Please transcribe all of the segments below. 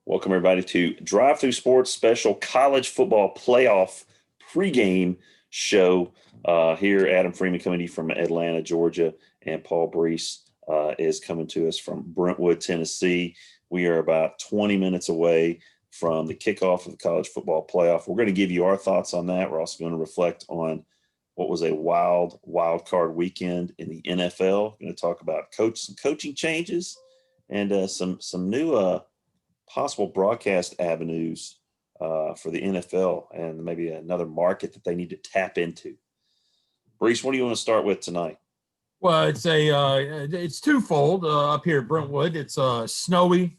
Welcome, everybody, to Drive Through Sports special college football playoff pregame show. Here, Adam Freeman coming to you from Atlanta, Georgia, and Paul Brees is coming to us from Brentwood, Tennessee. We are about 20 minutes away from the kickoff of the college football playoff. We're going to give you our thoughts on that. We're also going to reflect on what was a wild card weekend in the NFL. We're going to talk about some coaching changes and some new possible broadcast avenues for the NFL and maybe another market that they need to tap into. Brees, what do you want to start with tonight? Well, it's twofold up here at Brentwood. It's snowy.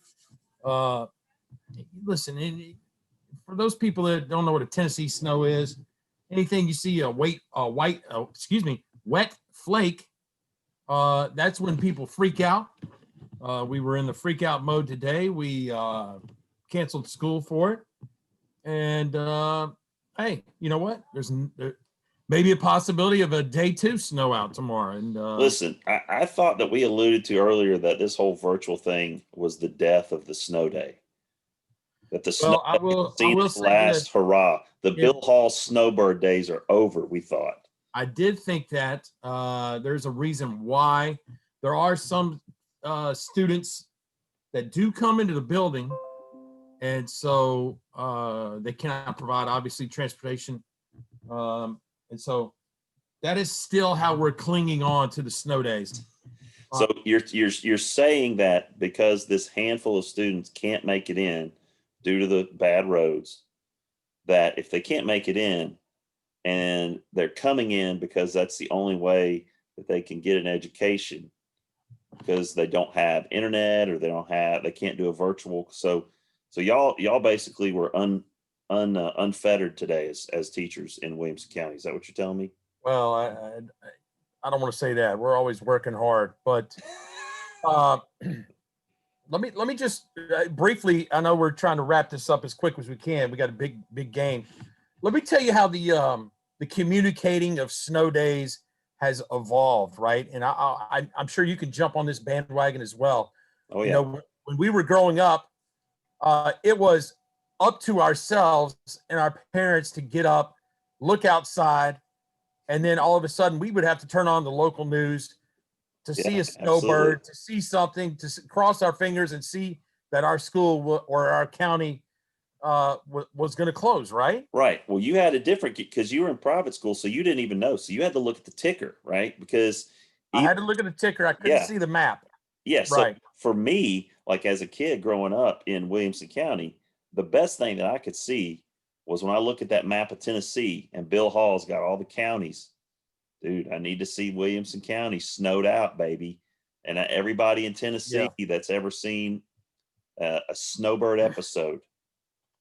Listen, for those people that don't know what a Tennessee snow is, anything you see wet flake, that's when people freak out. We were in the freak out mode today. We canceled school for it. And, hey, you know what? There's maybe a possibility of a day 2 snow out tomorrow. And listen, I thought that we alluded to earlier that this whole virtual thing was the death of the snow day. That the snow I will its last hurrah. The Bill Hall snowbird days are over, we thought. I did think that there's a reason why. There are some students that do come into the building, and so they cannot provide, obviously, transportation. And so that is still how we're clinging on to the snow days. So you're saying that because this handful of students can't make it in due to the bad roads, that if they can't make it in and they're coming in because that's the only way that they can get an education, because they don't have internet or they can't do a virtual. So y'all basically were unfettered today as teachers in Williamson County. Is that what you're telling me? Well, I don't want to say that. We're always working hard, but let me just briefly. I know we're trying to wrap this up as quick as we can. We got a big game. Let me tell you how the communicating of snow days has evolved, right? And I'm sure you can jump on this bandwagon as well. Oh yeah. You know, when we were growing up, it was up to ourselves and our parents to get up, look outside, and then all of a sudden we would have to turn on the local news to see a snowbird, to see something, to cross our fingers and see that our school or our county was going to close, right? Right. Well, you had a different, because you were in private school, so you didn't even know. So you had to look at the ticker, right? Because I had to look at the ticker. I couldn't see the map. Yes. Yeah, right. So for me, like as a kid growing up in Williamson County, the best thing that I could see was when I look at that map of Tennessee and Bill Hall's got all the counties. Dude, I need to see Williamson County snowed out, baby. And everybody in Tennessee that's ever seen a snowbird episode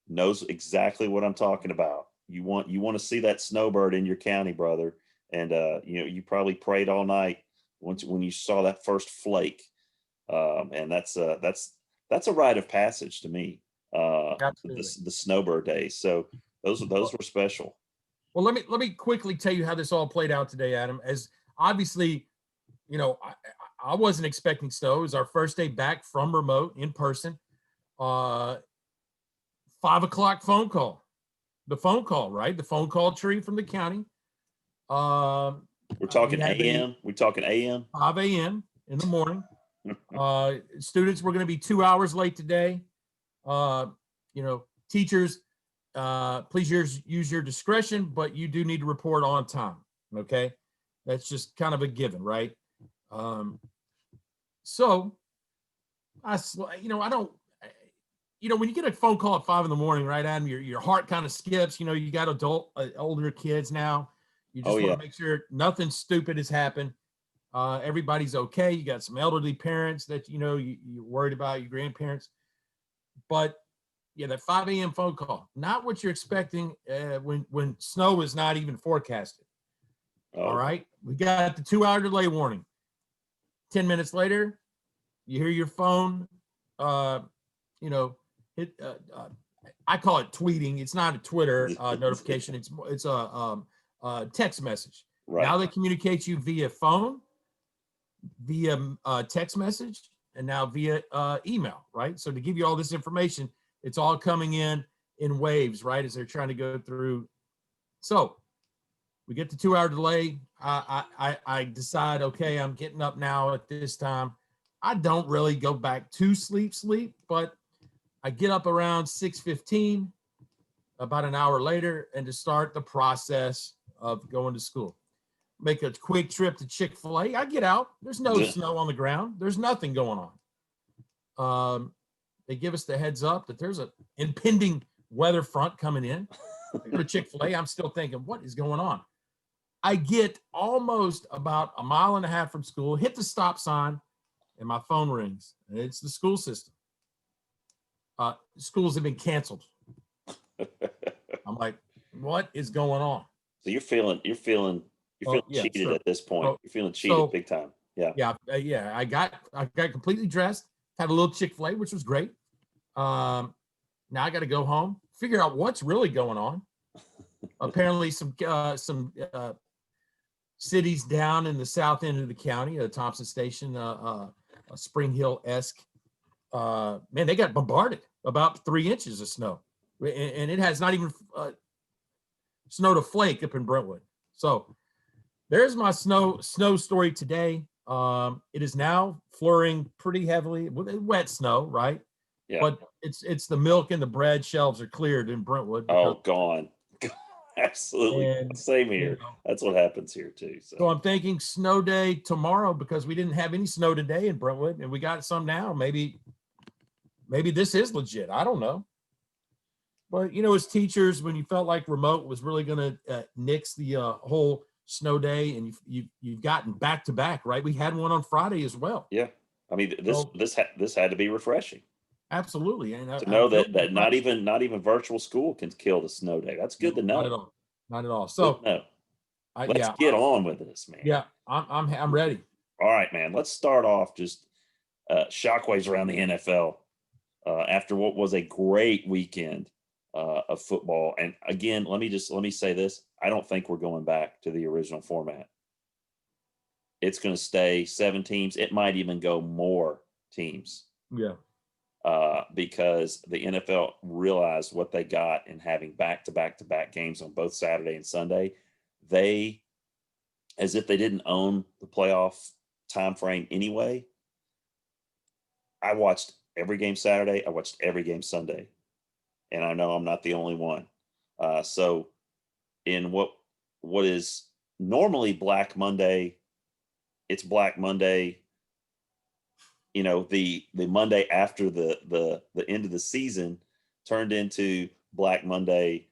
knows exactly what I'm talking about. You want to see that snowbird in your county, brother. And you probably prayed all night when you saw that first flake. And that's a rite of passage to me. The snowbird days. So those were special. Well, let me quickly tell you how this all played out today, Adam. As obviously, you know, I wasn't expecting snow. It was our first day back from remote in person. 5 o'clock phone call. The phone call, right? The phone call tree from the county. We're talking AM. We're talking AM. 5 a.m. in the morning. Students were going to be 2 hours late today. Teachers, please use your discretion, but you do need to report on time. Okay. That's just kind of a given, right? So when you get a phone call at 5 a.m, right, Adam, your heart kind of skips. You know, you got older kids now. You just want to make sure nothing stupid has happened. Everybody's okay. You got some elderly parents that you're worried about, your grandparents. But that 5 a.m. phone call, not what you're expecting when snow is not even forecasted. Oh. All right, we got the 2-hour delay warning. 10 minutes later, you hear your phone. I call it tweeting. It's not a Twitter notification. It's a text message. Right. Now they communicate you via phone, via text message, and now via email. Right. So to give you all this information, It's all coming in waves, right, as they're trying to go through. So we get the 2 hour delay. I decide, okay, I'm getting up now at this time. I don't really go back to sleep, but I get up around 6:15, about an hour later, and to start the process of going to school. Make a quick trip to Chick-fil-A. I get out. There's no snow on the ground. There's nothing going on. They give us the heads up that there's an impending weather front coming in. I go to Chick-fil-A. I'm still thinking, what is going on? I get almost about a mile and a half from school, hit the stop sign, and my phone rings. And it's the school system. Schools have been canceled. I'm like, what is going on? So you're feeling cheated sure. At this point. You're feeling cheated big time. Yeah. I got completely dressed, had a little Chick-fil-A, which was great. Now I got to go home, figure out what's really going on. Apparently some cities down in the south end of the county, Thompson Station, Spring Hill-esque, man, they got bombarded, about 3 inches of snow. And it has not even snowed a flake up in Brentwood. So there's my snow story today. It is now flurrying pretty heavily with wet snow, right? Yeah. But it's the milk and the bread shelves are cleared in Brentwood. Oh, gone. Absolutely. And, same here. You know, that's what happens here too. So I'm thinking snow day tomorrow because we didn't have any snow today in Brentwood and we got some now. Maybe this is legit. I don't know. But, you know, as teachers, when you felt like remote was really going to nix the whole snow day, and you've gotten back to back, right? We had one on Friday as well. Yeah, I mean this had to be refreshing. Absolutely, and to know that not even virtual school can kill the snow day. That's good to know. Not at all. So let's get on with this, man. Yeah, I'm ready. All right, man. Let's start off just shockwaves around the NFL after what was a great weekend of football. And again, let me say this. I don't think we're going back to the original format. It's going to stay 7 teams. It might even go more teams. Yeah. Because the NFL realized what they got in having back-to-back games on both Saturday and Sunday. They, as if they didn't own the playoff time frame anyway. I watched every game Saturday. I watched every game Sunday. And I know I'm not the only one. So in what is normally Black Monday, it's Black Monday. You know, the Monday after the end of the season turned into Black Monday,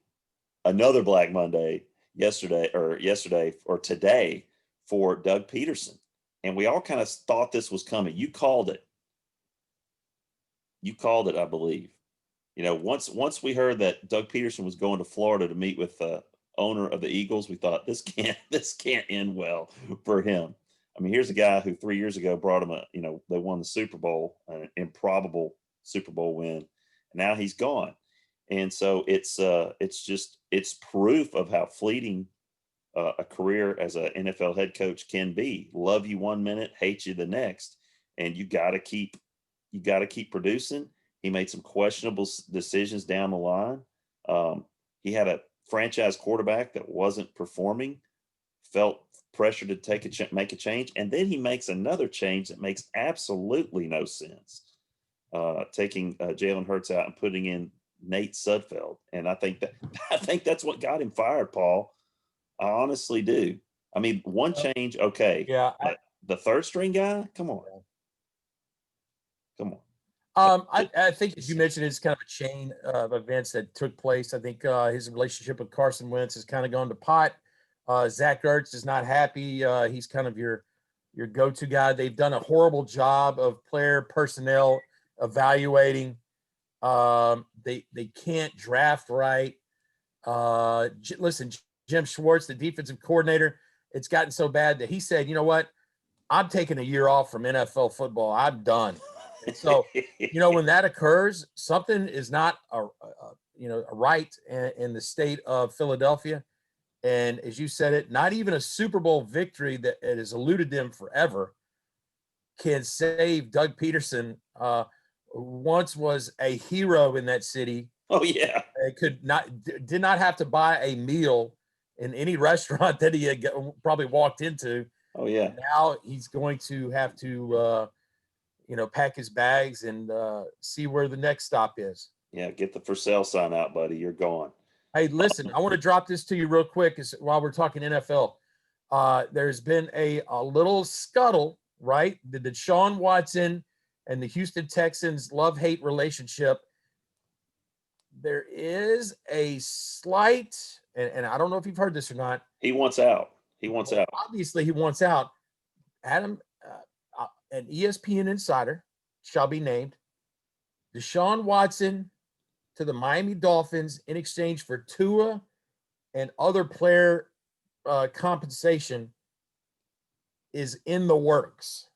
another Black Monday yesterday or today for Doug Peterson. And we all kind of thought this was coming. You called it, I believe. You know, once we heard that Doug Peterson was going to Florida to meet with the owner of the Eagles, we thought this can't end well for him. I mean, here's a guy who 3 years ago brought him they won the Super Bowl, an improbable Super Bowl win. And now he's gone. And so it's proof of how fleeting a career as an NFL head coach can be. Love you 1 minute, hate you the next. And you got to keep producing. He made some questionable decisions down the line. He had a franchise quarterback that wasn't performing, felt pressure to make a change, and then he makes another change that makes absolutely no sense, taking Jalen Hurts out and putting in Nate Sudfeld. And I think that's what got him fired, Paul. I honestly do. I mean, one change, okay. Yeah. The third string guy, come on. I think, as you mentioned, it's kind of a chain of events that took place. I think his relationship with Carson Wentz has kind of gone to pot. Zach Ertz is not happy. He's kind of your go-to guy. They've done a horrible job of player personnel evaluating. They can't draft right. Listen, Jim Schwartz, the defensive coordinator, it's gotten so bad that he said, you know what? I'm taking a year off from NFL football. I'm done. And so, when that occurs, something is not right in the state of Philadelphia. And as you said it, not even a Super Bowl victory that has eluded them forever can save Doug Peterson once was a hero in that city. Oh yeah. Did not have to buy a meal in any restaurant that he had probably walked into. Oh yeah. Now he's going to have to, pack his bags and see where the next stop is. Yeah. Get the for sale sign out, buddy. You're gone. Hey, listen, I want to drop this to you real quick while we're talking NFL. There's been a little scuttle, right? The Deshaun Watson and the Houston Texans love-hate relationship. There is a slight, and I don't know if you've heard this or not. He wants out. He wants out. Obviously, he wants out. Adam, an ESPN insider shall be named. Deshaun Watson to the Miami Dolphins in exchange for Tua and other player compensation is in the works.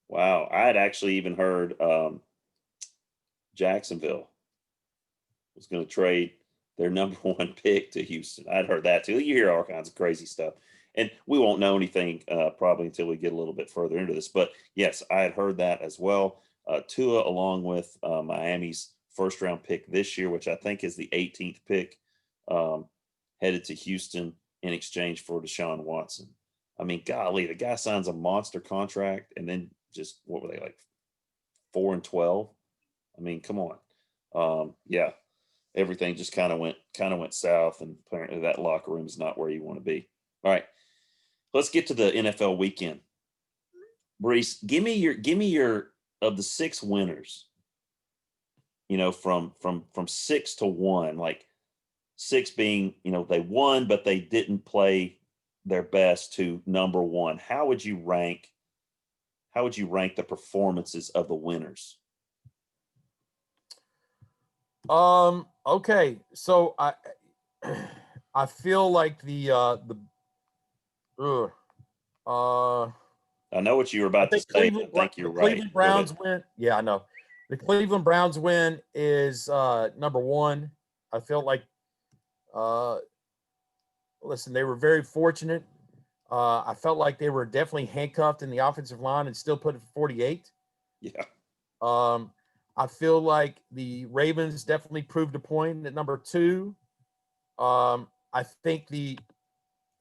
Wow. I had actually even heard Jacksonville was going to trade their number 1 pick to Houston. I'd heard that too. You hear all kinds of crazy stuff. And we won't know anything probably until we get a little bit further into this. But yes, I had heard that as well. Tua, along with Miami's first-round pick this year, which I think is the 18th pick, headed to Houston in exchange for Deshaun Watson. I mean, golly, the guy signs a monster contract and then just, what were they, like 4-12? I mean, come on. Yeah, everything just kind of went south, and apparently that locker room is not where you want to be. All right, let's get to the NFL weekend. Brees, give me your of the 6 winners. From 6 to 1, like 6 being, they won, but they didn't play their best, to number 1. How would you rank the performances of the winners? Okay. So I feel like I know what you were about to say. I think you're right. Cleveland Browns win. Yeah, I know. The Cleveland Browns win is number 1. I feel like listen, they were very fortunate. I felt like they were definitely handcuffed in the offensive line and still put it 48. Yeah. I feel like the Ravens definitely proved a point at number 2. I think the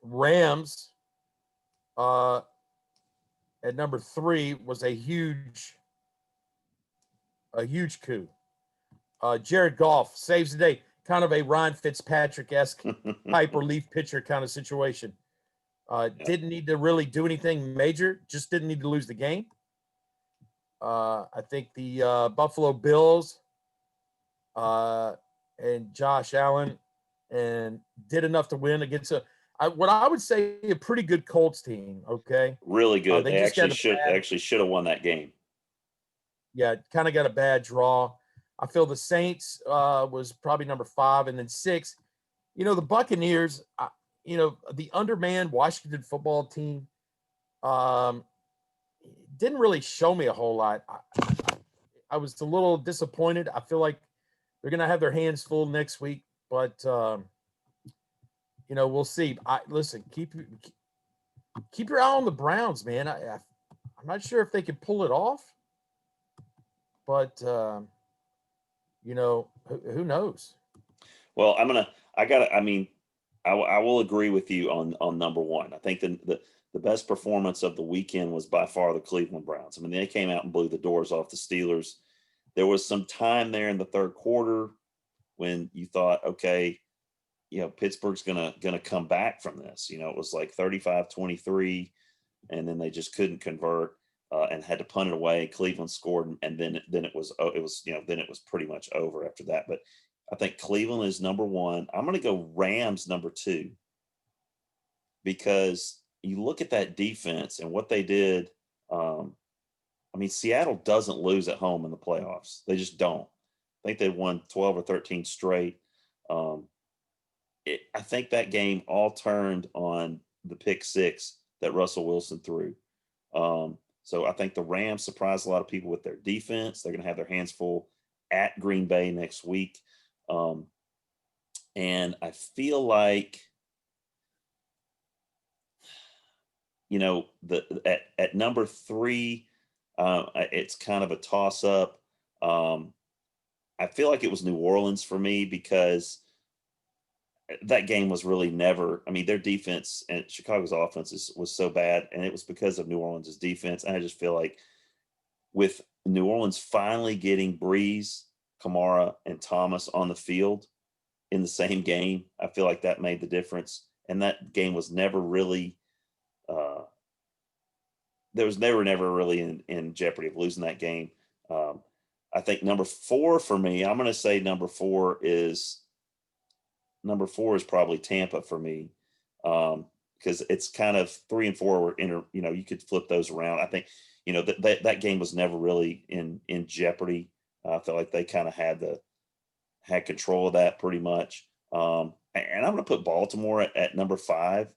Rams at number 3 was a huge coup. Jared Goff saves the day. Kind of a Ryan Fitzpatrick-esque type relief pitcher kind of situation. Didn't need to really do anything major. Just didn't need to lose the game. I think the Buffalo Bills and Josh Allen and did enough to win against what I would say a pretty good Colts team. Okay, really good. They actually should have won that game. Yeah, kind of got a bad draw. I feel the Saints was probably number 5, and then 6. The Buccaneers. The undermanned Washington football team didn't really show me a whole lot. I was a little disappointed. I feel like they're going to have their hands full next week, but we'll see. Listen, keep your eye on the Browns, man. I'm not sure if they can pull it off, but who knows? Well, I will agree with you on number 1. I think the best performance of the weekend was by far the Cleveland Browns. I mean, they came out and blew the doors off the Steelers. There was some time there in the third quarter when you thought, okay, Pittsburgh's gonna come back from this. It was like 35-23, and then they just couldn't convert and had to punt it away. Cleveland scored, and then it was pretty much over after that. But I think Cleveland is number 1. I'm going to go Rams number 2, because you look at that defense and what they did. Seattle doesn't lose at home in the playoffs. They just don't. I think they won 12 or 13 straight. I think that game all turned on the pick 6 that Russell Wilson threw. So I think the Rams surprised a lot of people with their defense. They're going to have their hands full at Green Bay next week. And I feel like, at number 3, it's kind of a toss up. I feel like it was New Orleans for me because that game was really never. I mean, their defense and Chicago's offense was so bad, and it was because of New Orleans' defense. And I just feel like with New Orleans finally getting Breeze, Kamara, and Thomas on the field in the same game, I feel like that made the difference. And that game was never really. Never really in jeopardy of losing that game. I think number 4 for me, I'm going to say number 4 is probably Tampa for me, because it's kind of 3 and 4 were you could flip those around. I think that game was never really in jeopardy. I felt like they kind of had control of that pretty much. And I'm going to put Baltimore at number 5.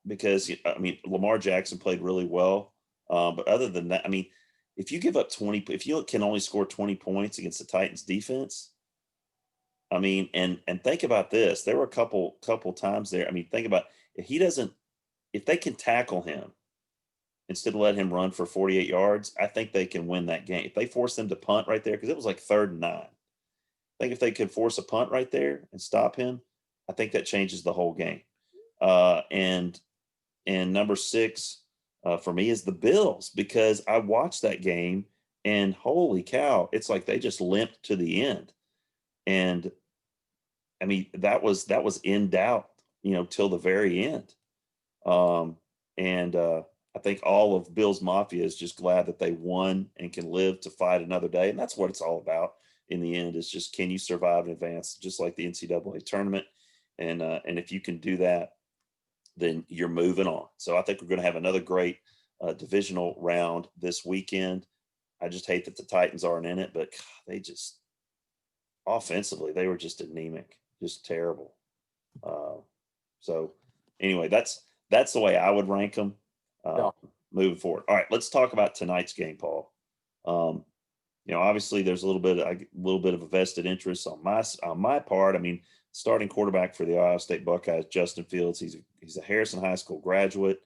Because I mean, Lamar Jackson played really well. But other than that, I mean, if you give up 20, if you can only score 20 points against the Titans defense, I mean, and think about this, there were a couple times there. I mean, think about if they can tackle him instead of let him run for 48 yards, I think they can win that game. If they force them to punt right there, because it was like 3rd and 9. I think if they could force a punt right there and stop him, I think that changes the whole game. And number 6 for me is the Bills, because I watched that game and holy cow, it's like they just limped to the end. And I mean, that was in doubt, till the very end. I think all of Bills Mafia is just glad that they won and can live to fight another day. And that's what it's all about in the end, is just, can you survive and advance, just like the NCAA tournament? And if you can do that, then you're moving on. So I think we're going to have another great divisional round this weekend. I just hate that the Titans aren't in it, but God, they just offensively, they were just anemic, just terrible. So anyway, that's the way I would rank them moving forward. All right, let's talk about tonight's game, Paul. Obviously there's a little bit of a vested interest on my part. I mean, starting quarterback for the Ohio State Buckeyes, Justin Fields. He's a Harrison High School graduate.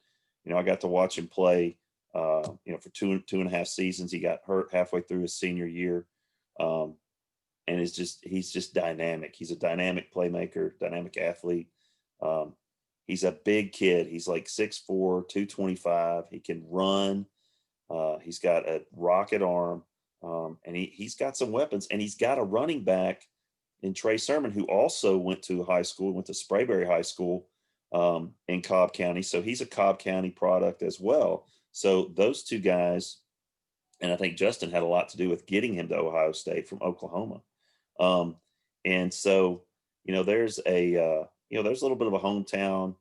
I got to watch him play, for two and a half seasons. He got hurt halfway through his senior year. And he's just dynamic. He's a dynamic playmaker, dynamic athlete. He's a big kid. He's like 6'4", 225. He can run. He's got a rocket arm. And he's got some weapons, and he's got a running back in Trey Sermon, who also went to Sprayberry High School in Cobb County. So he's a Cobb County product as well. So those two guys, and I think Justin had a lot to do with getting him to Ohio State from Oklahoma. And so, there's a little bit of a hometown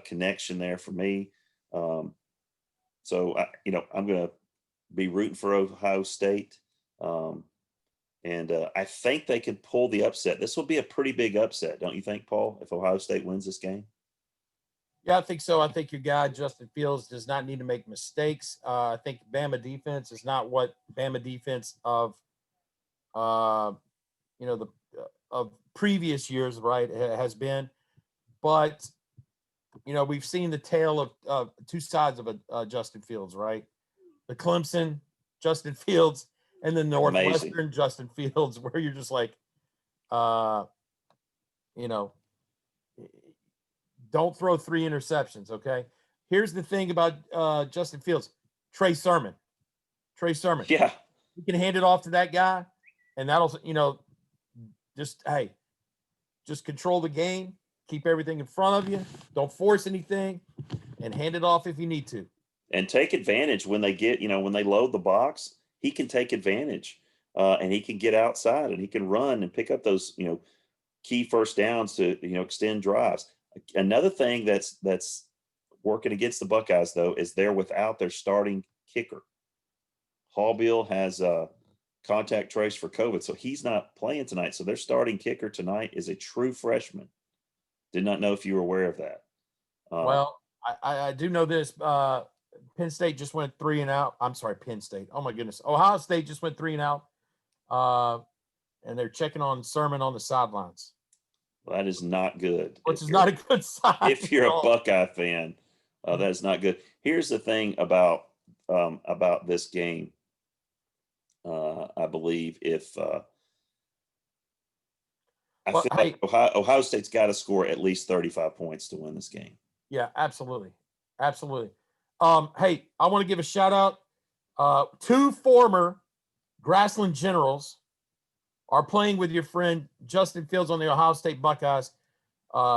connection there for me. So I'm going to be rooting for Ohio State. And I think they could pull the upset. This will be a pretty big upset, don't you think, Paul, if Ohio State wins this game? Yeah, I think so. I think your guy, Justin Fields, does not need to make mistakes. I think Bama defense is not what Bama defense of, of previous years, right, has been. But, we've seen the tale of two sides of Justin Fields, right? The Clemson Justin Fields and the Northwestern Amazing. Justin Fields, where you're just like, don't throw 3 interceptions, okay? Here's the thing about Justin Fields. Trey Sermon. Yeah. You can hand it off to that guy, and that'll, just control the game, keep everything in front of you, don't force anything, and hand it off if you need to. And take advantage when they get, when they load the box, he can take advantage and he can get outside and he can run and pick up those, key first downs to, extend drives. Another thing that's working against the Buckeyes, though, is they're without their starting kicker. Hallbill has contact trace for COVID, so he's not playing tonight. So their starting kicker tonight is a true freshman. Did not know if you were aware of that. Well, I do know this. Penn State just went 3 and out. I'm sorry, Penn State. Oh my goodness. Ohio State just went 3 and out. And they're checking on Sermon on the sidelines. Well, that is not good. Which is not a good sign. If you're a Buckeye fan, that is not good. Here's the thing about this game. I believe if I Well, feel hey, like Ohio State's got to score at least 35 points to win this game. yeah, absolutely. Absolutely. Hey, I want to give a shout out. Two former Grassland Generals are playing with your friend Justin Fields on the Ohio State Buckeyes.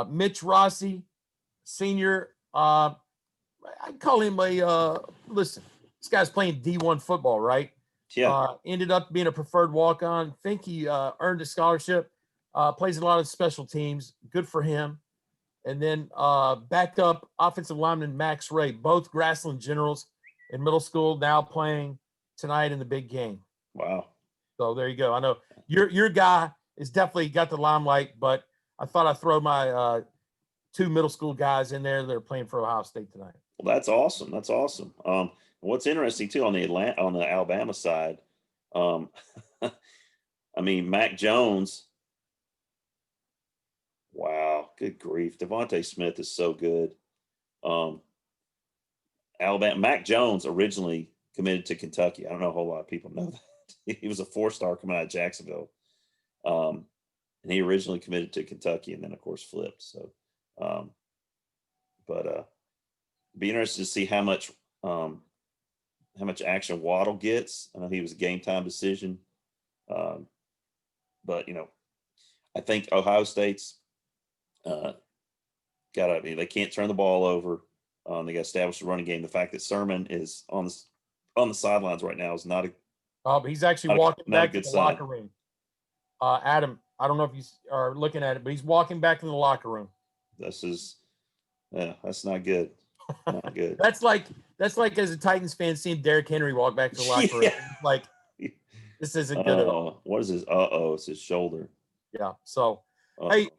Mitch Rossi, senior. I call him listen, this guy's playing D1 football, right? Yeah. Ended up being a preferred walk-on. Think he earned a scholarship. Plays a lot of special teams. Good for him. And then backup offensive lineman Max Ray, both Grassland Generals in middle school, now playing tonight in the big game. Wow. So there you go. I know your guy is definitely got the limelight, but I thought I'd throw my two middle school guys in there that are playing for Ohio State tonight. Well, that's awesome. That's awesome. What's interesting too on the Alabama side, I mean, Mac Jones. Wow, good grief. Devontae Smith is so good. Alabama, Mac Jones originally committed to Kentucky. I don't know a whole lot of people know that. He was a 4-star coming out of Jacksonville. And he originally committed to Kentucky and then, of course, flipped. So, be interested to see how much action Waddle gets. I know he was a game time decision. But, I think Ohio State's they can't turn the ball over. They got to establish a running game. The fact that Sermon is on the sidelines right now is not a. He's actually walking back to the sign. locker room. Adam, I don't know if you are looking at it, but he's walking back in the locker room. That's not good. Not good. That's like as a Titans fan seeing Derrick Henry walk back to the locker room. Like, this isn't good at all. What is his? It's his shoulder. Yeah. So, hey,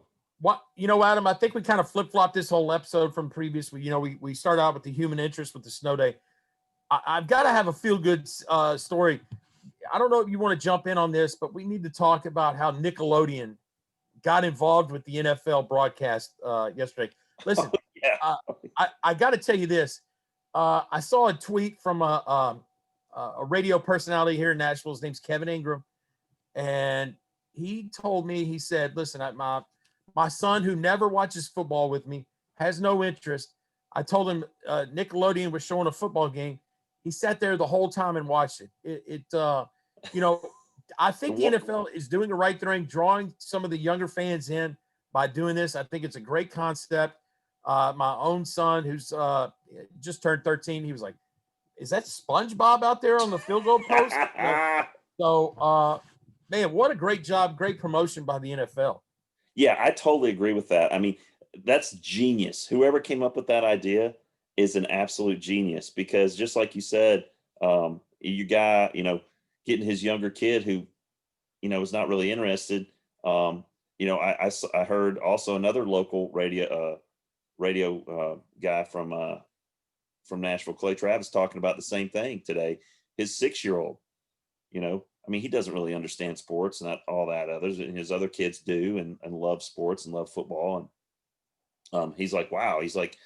Adam, I think we kind of flip-flopped this whole episode from previous. We started out with the human interest with the snow day. I've got to have a feel-good story. I don't know if you want to jump in on this, but we need to talk about how Nickelodeon got involved with the NFL broadcast yesterday. Listen, I got to tell you this. I saw a tweet from a radio personality here in Nashville. His name's Kevin Ingram. And he told me, he said, listen, my son who never watches football with me, has no interest. I told him Nickelodeon was showing a football game. He sat there the whole time and watched it. I think the NFL is doing the right thing, drawing some of the younger fans in by doing this. I think it's a great concept. My own son, who's just turned 13, he was like, is that SpongeBob out there on the field goal post? So, man, what a great job, great promotion by the NFL. Yeah, I totally agree with that. I mean, that's genius. Whoever came up with that idea is an absolute genius because just like you said, you got, getting his younger kid who, is not really interested. I heard also another local radio guy from Nashville, Clay Travis, talking about the same thing today. His 6-year-old, he doesn't really understand sports, not all that others. His other kids do and love sports and love football. And he's like, wow. He's like,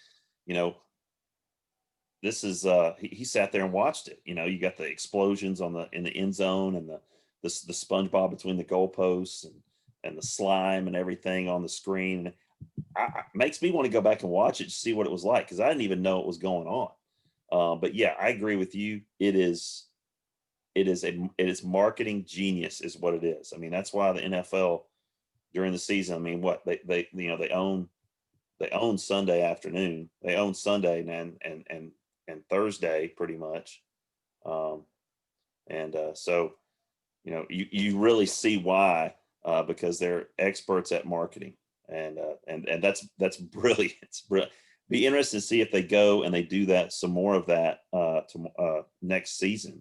this is he sat there and watched it. You got the explosions in the end zone and the SpongeBob between the goalposts and the slime and everything on the screen. Makes me want to go back and watch it to see what it was like because I didn't even know it was going on. But yeah, I agree with you. It is marketing genius is what it is. I mean, that's why the NFL during the season, I mean, what they own Sunday afternoon, they own Sunday and Thursday pretty much. So, you really see why, because they're experts at marketing and that's brilliant. It's brilliant. Be interested to see if they go and they do that, some more of that to next season.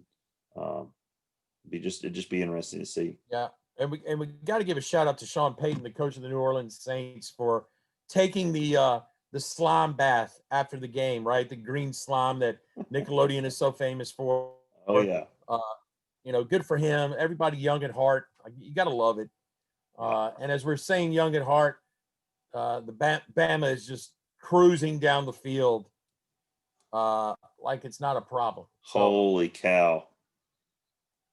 It'd just be interesting to see. Yeah. And we got to give a shout out to Sean Payton, the coach of the New Orleans Saints, for taking the slime bath after the game, right? The green slime that Nickelodeon is so famous for. Oh yeah. Good for him. Everybody young at heart. You got to love it. And as we're saying young at heart, the Bama is just cruising down the field like it's not a problem. Holy cow.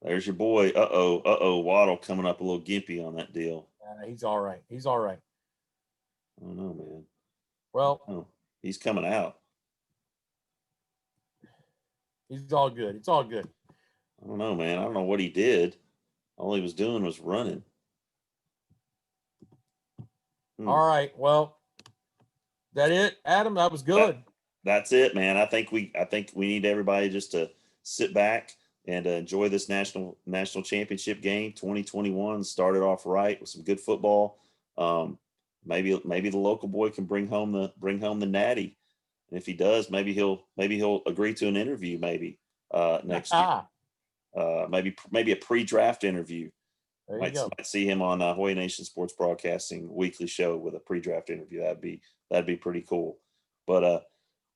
There's your boy. Uh-oh. Waddle coming up a little gimpy on that deal. He's all right. He's all right. I don't know, man. Well, he's coming out. He's all good. It's all good. I don't know, man. I don't know what he did. All he was doing was running. All right. Well, that it, Adam? That was good. That's it, man. I think we need everybody just to sit back and enjoy this national championship game 2021. Started off right with some good football. Maybe the local boy can bring home the Natty, and if he does, maybe he'll agree to an interview next year. Maybe a pre-draft interview. There you go. Might see him on Hawaii Nation Sports Broadcasting weekly show with a pre-draft interview. That'd be pretty cool. But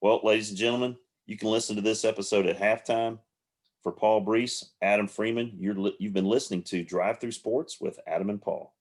well, ladies and gentlemen, you can listen to this episode at halftime. For Paul Brees, Adam Freeman, you've been listening to Drive Through Sports with Adam and Paul.